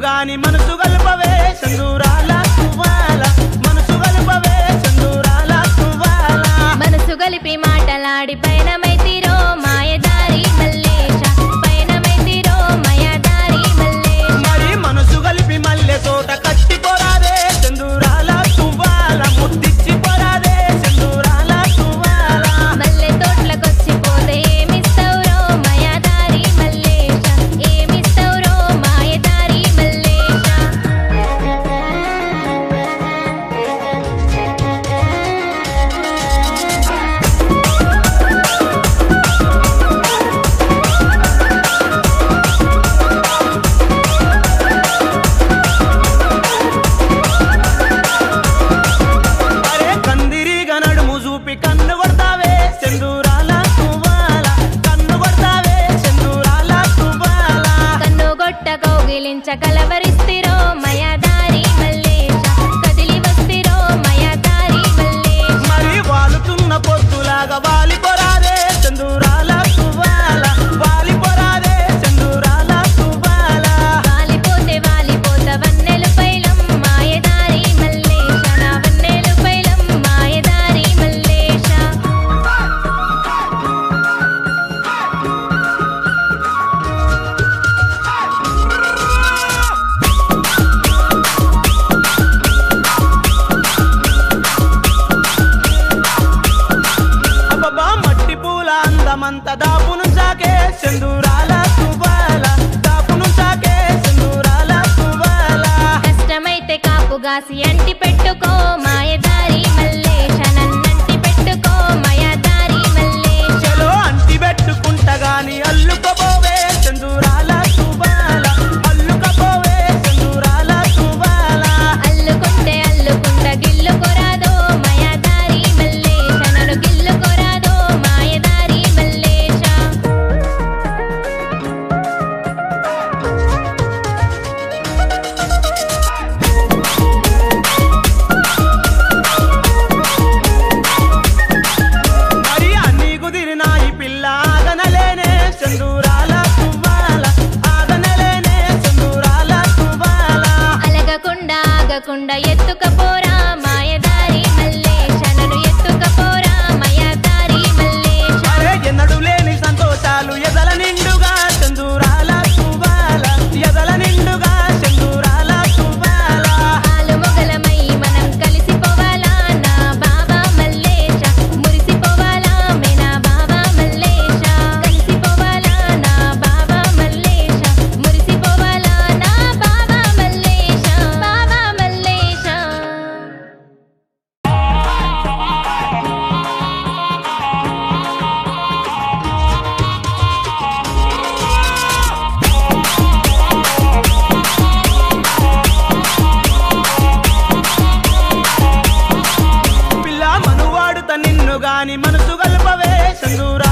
గాని మనసు గల్పవే సందూరాల సువ్వాల మనసు గల్పవే సందూరాల సువ్వాల మనసు గలిపి మాటలాడి పయనమైతిరో మాయదారి మల్లేశ పయనమైతిరో మాయదారి మల్లేశ మరి మనసు గలిపి మల్లె తోట కట్టి పోరాదే సందూరాల సువ్వాల ముద్దిచ్చి పోరాదే సందూరాల సువ్వాల మల్లె తోట్లకొచ్చి పోతే ఏమిస్తవురో మాయదారి మల్లేశ ఏమిస్తవురో మాయదారి మల్లేశ అరే కందిరిగా నడుము చూపి కన్ను కొడతావే సెందూరాల సువ్వాల కన్ను కొడతావే సెందూరాల సువ్వాల కన్ను గొట్ట కౌగిలించ కలవరిస్తిరో మాయదారి మల్లేశ కదిలి వస్తిరో మాయదారి మల్లేశ మరి వాలుతున్న పొద్దులాగా వాలిపోరాదే సెందూరాల సువ్వాల వాలిపోరాదే సెందూరాల సువ్వాల వాలిపోతే వన్నెలు పైలం మాయదారి మల్లేశ నా వన్నెలు పైలం మాయదారి మల్లేశ అబ్బబ్బా మట్టి పూల అందమంత దాపును సాకే సెందూరాల సువ్వాల దాపును సాకే సెందూరాల సువ్వాల కష్టమైతే కాపుగాసి అంటి పెట్టుకో మాయదారి మల్లేశ నన్నంటి పెట్టుకో మాయదారి మల్లేశ చలో అంటి పెట్టుకుంటా గాని అల్లుకపోవే సెందూరాల సువ్వాల అల్లుకపోవే సెందూరాల సువ్వాల అల్లుకుంట గిల్లు కొరాదో మాయదారి మల్లేశ నన్ను గిల్లు కొరాదో మాయదారి మల్లేశ మరి అన్ని కుదిరిన ఈ పిల్ల ఆగనలేనే సెందూరాల సువ్వాల ఆగనలేనే సెందూరాల సువ్వాల అలగకుండా ఆగకుండా ఎత్తుకపోరా మాయదారి మల్లేశ నన్ను ఎత్తుకపోరా మాయదారి మల్లేశ అరే ఎన్నడు లేని సంతోషాలు ఎదల నిండుగా సెందూరాల సువ్వాల ఎదల నిండుగా సెందూరాల సువ్వాల ఆలు మొగలమై మనం కలిసిపోవాలా నా బాబా మల్లేశ మురిసిపోవాలా మే నా బాబా మల్లేశ కలిసిపోవాలా నా బాబా మల్లేశ మురిసిపోవాలా నా బాబా మల్లేశ బాబా మల్లేశ పిల్ల మనువాడుత నిన్ను గాని మనసు గల్పవే సందూరాల